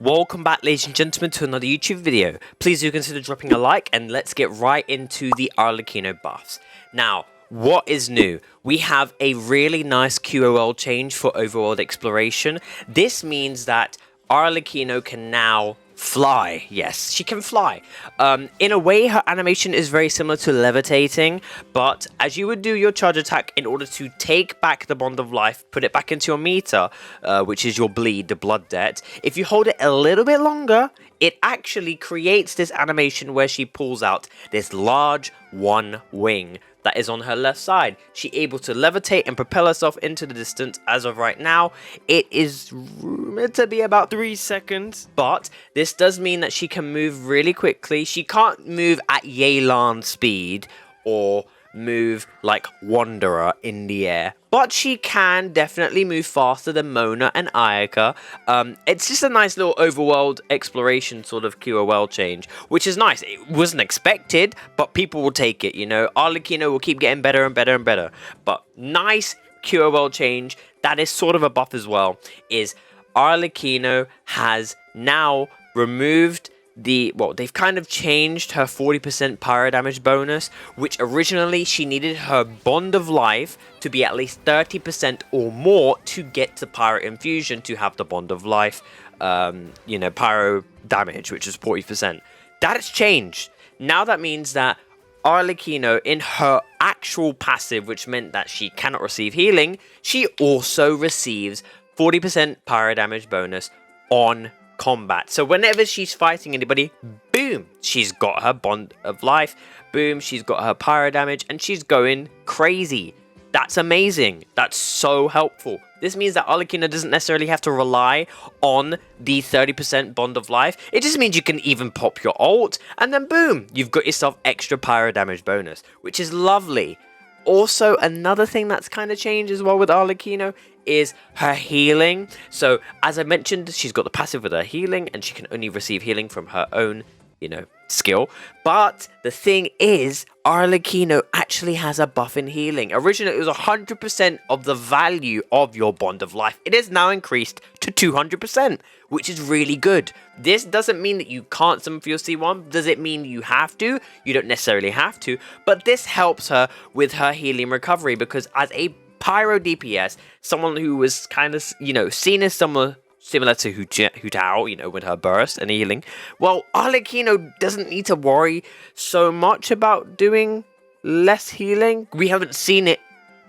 Welcome back, ladies and gentlemen, to another YouTube video. Please do consider dropping a like, and let's get right into the Arlecchino buffs. Now, what is new? We have a really nice QoL change for overworld exploration. This means that Arlecchino can now fly. Yes, she can fly. In a way, her animation is very similar to levitating, but as you would do your charge attack in order to take back the Bond of Life, put it back into your meter, which is your bleed, the blood debt, if you hold it a little bit longer, it actually creates this animation where she pulls out this large one wing that is on her left side. She's able to levitate and propel herself into the distance. As of right now, it is rumored to be about 3 seconds, but this does mean that she can move really quickly. She can't move at Yelan speed or move like Wanderer in the air, but she can definitely move faster than Mona and Ayaka. It's just a nice little overworld exploration sort of QoL change, which is nice. It wasn't expected, but people will take it, you know. Arlecchino will keep getting better and better and better, but nice QoL change. That is sort of a buff as well, is Arlecchino has now removed they've kind of changed her 40% pyro damage bonus, which originally she needed her Bond of Life to be at least 30% or more to get to pyro infusion to have the Bond of Life, pyro damage, which is 40%. That has changed. Now that means that Arlecchino, in her actual passive, which meant that she cannot receive healing, she also receives 40% pyro damage bonus on combat. So whenever she's fighting anybody, boom, she's got her Bond of Life, boom, she's got her pyro damage, and she's going crazy. That's amazing. That's so helpful. This means that Arlecchino doesn't necessarily have to rely on the 30% Bond of Life. It just means you can even pop your ult, and then boom, you've got yourself extra pyro damage bonus, which is lovely. Also, another thing that's kind of changed as well with Arlecchino is her healing. So, as I mentioned, she's got the passive with her healing, and she can only receive healing from her own, skill. But the thing is, Arlecchino actually has a buff in healing. Originally, it was 100% of the value of your Bond of Life. It is now increased to 200%, which is really good. This doesn't mean that you can't summon for your C1. Does it mean you have to? You don't necessarily have to, but this helps her with her healing recovery, because as a Pyro DPS, someone who was kind of, seen as someone similar to Hu Tao, with her burst and healing, well, Arlecchino doesn't need to worry so much about doing less healing. We haven't seen it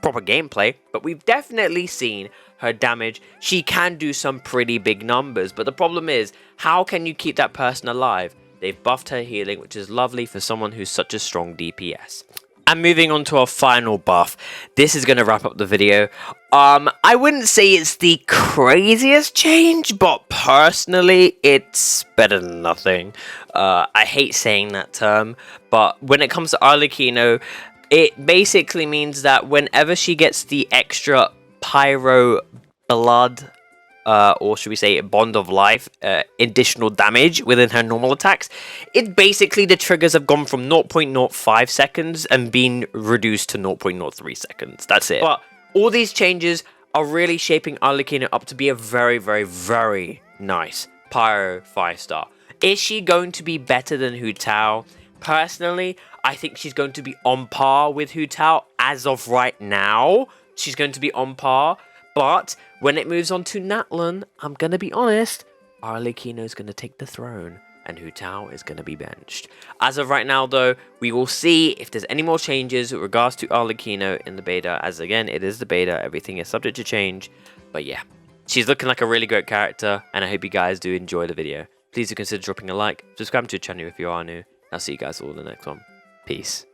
proper gameplay, but we've definitely seen her damage. She can do some pretty big numbers, but the problem is, how can you keep that person alive? They've buffed her healing, which is lovely for someone who's such a strong DPS. And moving on to our final buff, this is going to wrap up the video. I wouldn't say it's the craziest change, but personally, it's better than nothing. I hate saying that term, but when it comes to Arlecchino, it basically means that whenever she gets the extra pyro blood, or should we say Bond of Life, additional damage within her normal attacks, it basically, the triggers have gone from 0.05 seconds and been reduced to 0.03 seconds. That's it. But all these changes are really shaping Arlecchino up to be a very, very, very nice Pyro 5-star. Is she going to be better than Hu Tao? Personally, I think she's going to be on par with Hu Tao as of right now. She's going to be on par. But when it moves on to Natlan, I'm going to be honest, Arlecchino is going to take the throne, and Hu Tao is going to be benched. As of right now, though, we will see if there's any more changes with regards to Arlecchino in the beta, as again, it is the beta, everything is subject to change. But yeah, she's looking like a really great character, and I hope you guys do enjoy the video. Please do consider dropping a like, subscribe to the channel if you are new. I'll see you guys all in the next one. Peace.